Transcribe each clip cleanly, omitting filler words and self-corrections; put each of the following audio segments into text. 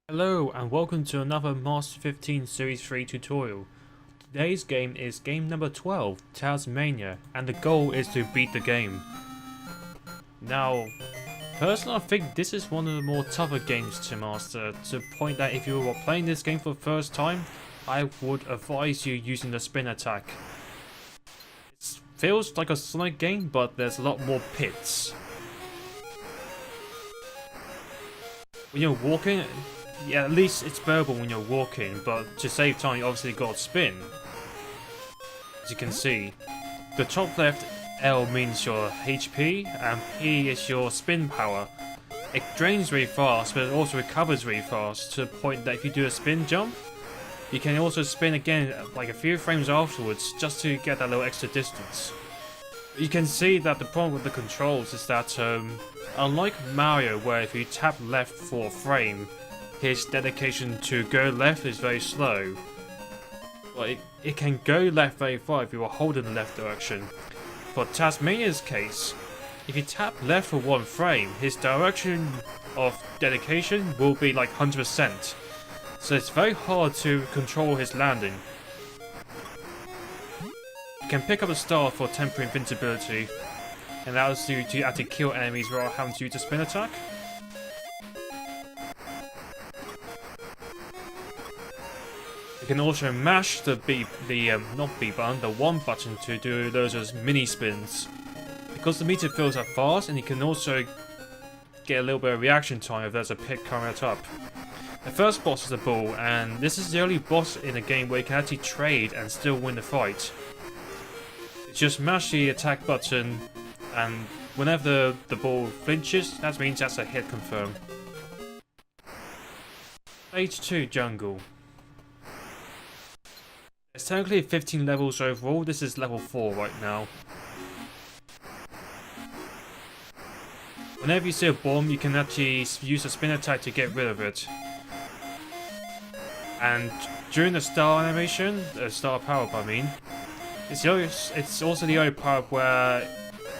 Hello and welcome to another Master 15 Series 3 tutorial. Today's game is game number 12, Taz-Mania, and the goal is to beat the game. Now, personally I think this is one of the more tougher games to master, to the point that if you were playing this game for the first time, I would advise you using the spin attack. It feels like a Sonic game, but there's a lot more pits. When you're walking, yeah, at least it's bearable when you're walking, but to save time you obviously got to spin. As you can see, the top left L means your HP and P is your spin power. It drains really fast, but it also recovers really fast, to the point that if you do a spin jump, you can also spin again like a few frames afterwards just to get that little extra distance. You can see that the problem with the controls is that unlike Mario, where if you tap left for a frame, his dedication to go left is very slow. But it can go left very far if you are holding the left direction. For Taz-Mania's case, if you tap left for one frame, his direction of dedication will be like 100%. So it's very hard to control his landing. You can pick up a star for temporary invincibility, and allows you to actually kill enemies without having to use a spin attack. You can also mash the not B button, the 1 button to do those as mini spins. Because the meter fills up fast, and you can also get a little bit of reaction time if there's a pit coming up. The first boss is a bull, and this is the only boss in a game where you can actually trade and still win the fight. Just mash the attack button, and whenever the ball flinches, that means that's a hit confirm. Stage 2 Jungle. There's technically 15 levels overall, this is level 4 right now. Whenever you see a bomb, you can actually use a spin attack to get rid of it. And during the star animation, the star power-up I mean, it's also the only part where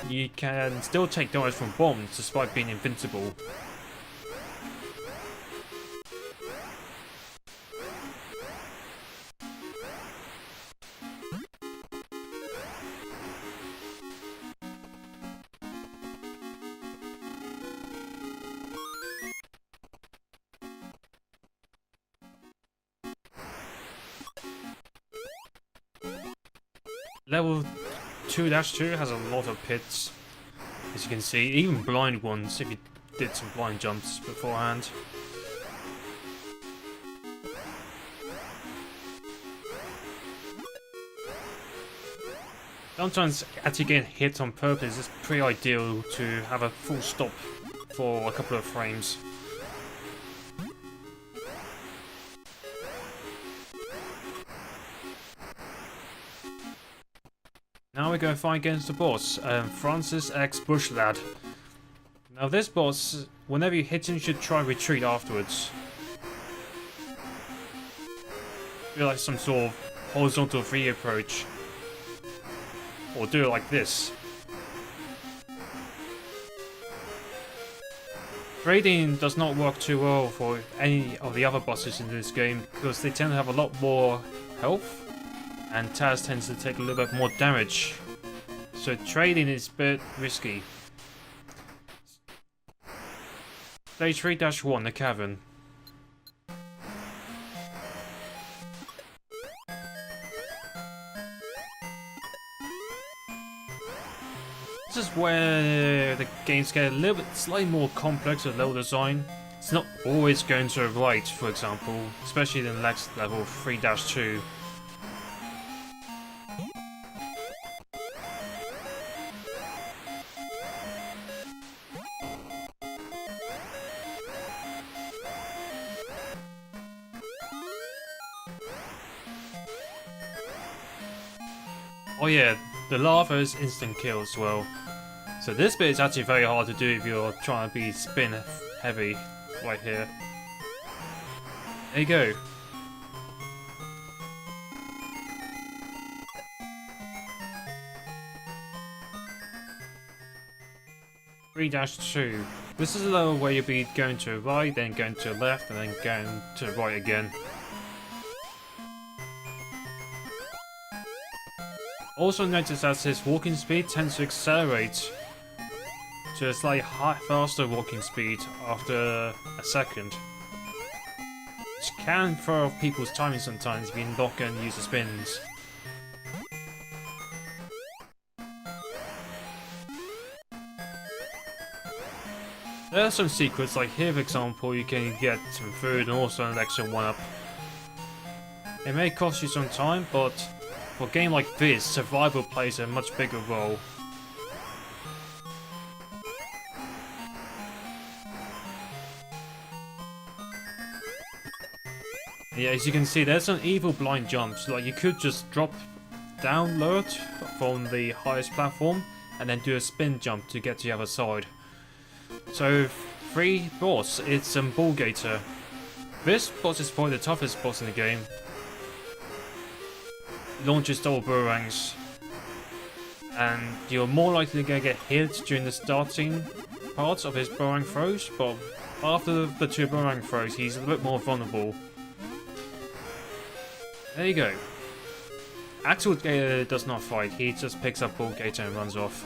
you can still take damage from bombs despite being invincible. Level 2-2 has a lot of pits, as you can see, even blind ones if you did some blind jumps beforehand. Sometimes actually getting hit on purpose is pretty ideal to have a full stop for a couple of frames. Now we're going to fight against the boss, Francis X Bushlad. Now this boss, whenever you hit him, you should try and retreat afterwards. Do like some sort of horizontal free approach. Or do it like this. Trading does not work too well for any of the other bosses in this game, because they tend to have a lot more health. And Taz tends to take a little bit more damage, so trading is a bit risky. Stage 3-1, the cavern. This is where the games get a little bit slightly more complex with level design. It's not always going to the right, for example, especially in the next level 3-2. Oh yeah, the lava is instant kill as well. So this bit is actually very hard to do if you're trying to be spin heavy right here. There you go. 3-2. This is a level where you'll be going to the right, then going to the left, and then going to the right again. Also notice that his walking speed tends to accelerate to a slightly faster walking speed after a second, which can throw off people's timing sometimes if you lock and use the spins. There are some secrets, like here for example, you can get some food and also an extra 1-up. It may cost you some time, but for a game like this, survival plays a much bigger role. Yeah, as you can see, there's some evil blind jumps. Like, you could just drop down lower from the highest platform and then do a spin jump to get to the other side. So, 3 boss, it's Ball Gator. This boss is probably the toughest boss in the game. He launches double boomerangs, and you're more likely to get hit during the starting parts of his boomerang throws, but after the 2 boomerang throws, he's a bit more vulnerable. There you go. Actual Gator does not fight, he just picks up Ball Gator and runs off.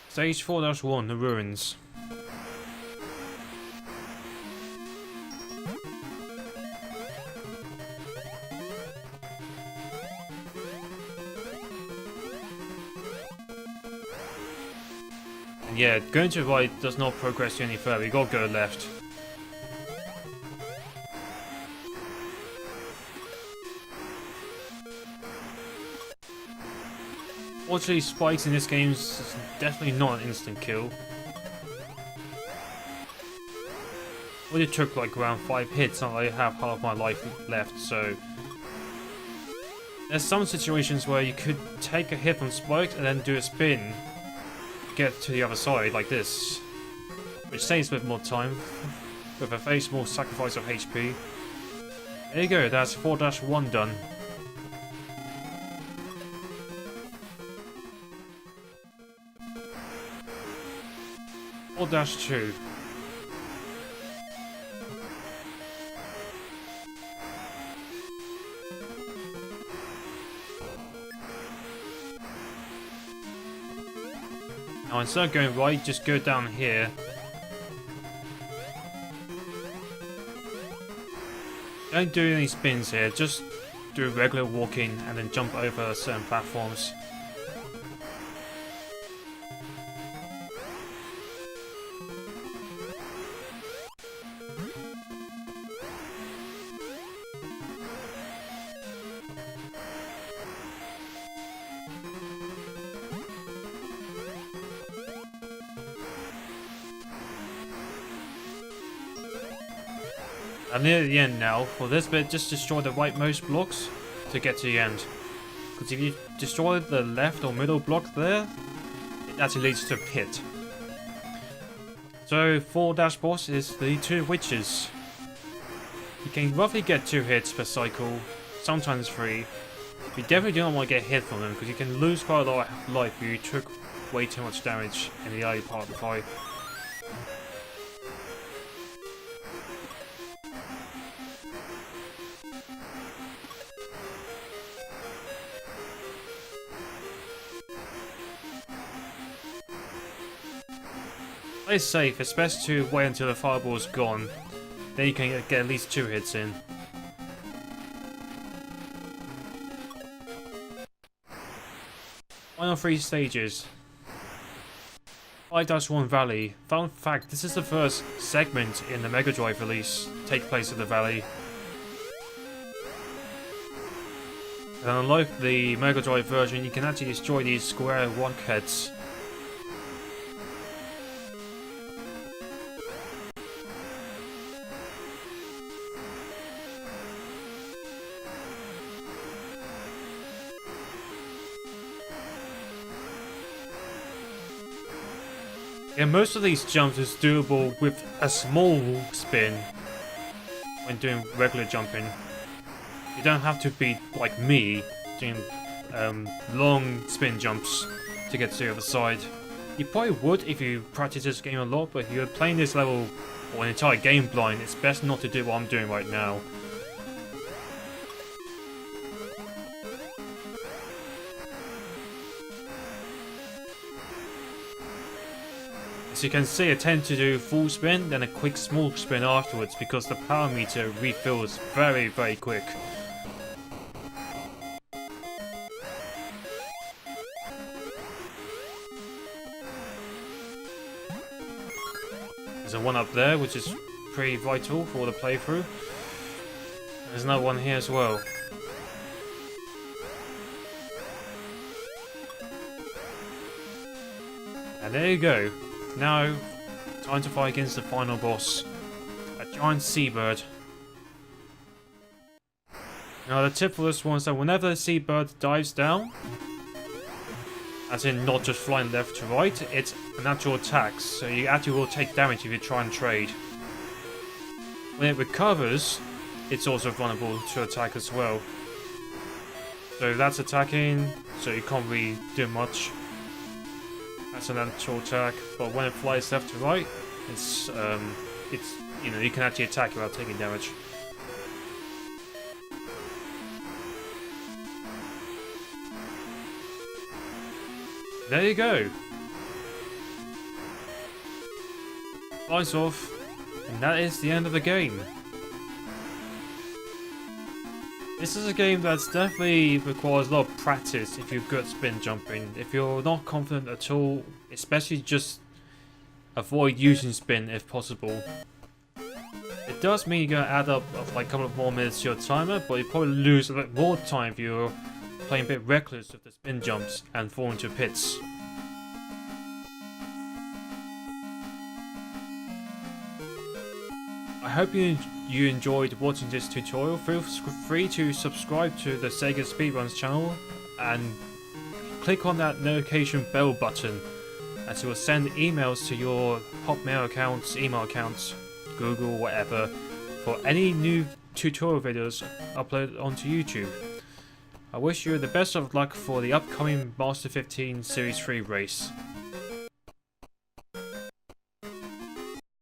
Stage 4-1, the Ruins. And yeah, going to the right does not progress you any further, you gotta go left. Fortunately, spikes in this game is definitely not an instant kill. Only took like around 5 hits and I have half my life left, so... There's some situations where you could take a hit from spikes and then do a spin, get to the other side like this, which saves a bit more time, with a very small sacrifice of HP. There you go, that's 4-1 done. -2. Now instead of going right, just go down here. Don't do any spins here, just do regular walking and then jump over certain platforms. I'm near the end now. For this bit, just destroy the rightmost blocks to get to the end. Because if you destroy the left or middle block there, it actually leads to a pit. So 4- boss is the 2 witches. You can roughly get 2 hits per cycle, sometimes 3. You definitely do not want to get hit from them because you can lose quite a lot of life if you took way too much damage in the early part of the fight. Play safe, it's best to wait until the fireball's gone, then you can get at least 2 hits in. Final 3 stages. 5-1 Valley. Fun fact, this is the first segment in the Mega Drive release to take place in the valley. And unlike the Mega Drive version, you can actually destroy these square rockheads. Yeah, most of these jumps is doable with a small spin. when doing regular jumping. You don't have to be like me, doing long spin jumps to get to the other side. You probably would if you practice this game a lot, but if you're playing this level or an entire game blind, it's best not to do what I'm doing right now. As you can see, I tend to do full spin, then a quick small spin afterwards because the power meter refills very, very quick. There's a one up there, which is pretty vital for the playthrough. There's another one here as well. And there you go. Now, time to fight against the final boss, a giant seabird. Now the tip for this one is that whenever the seabird dives down, as in not just flying left to right, it's an actual attack, so you actually will take damage if you try and trade. When it recovers, it's also vulnerable to attack as well. So that's attacking, so you can't really do much. That's an actual attack, but when it flies left to right, it's you know, you can actually attack without taking damage. There you go. Flies off, and that is the end of the game. This is a game that's definitely requires a lot of practice if you're good at spin jumping. If you're not confident at all, especially just avoid using spin if possible. It does mean you're going to add up like a couple of more minutes to your timer, but you probably lose a bit more time if you're playing a bit reckless with the spin jumps and fall into pits. I hope you enjoyed watching this tutorial. Feel free to subscribe to the Sega Speedruns channel and click on that notification bell button, as it will send emails to your Hotmail accounts, email accounts, Google, whatever, for any new tutorial videos uploaded onto YouTube. I wish you the best of luck for the upcoming Master 15 Series 3 race.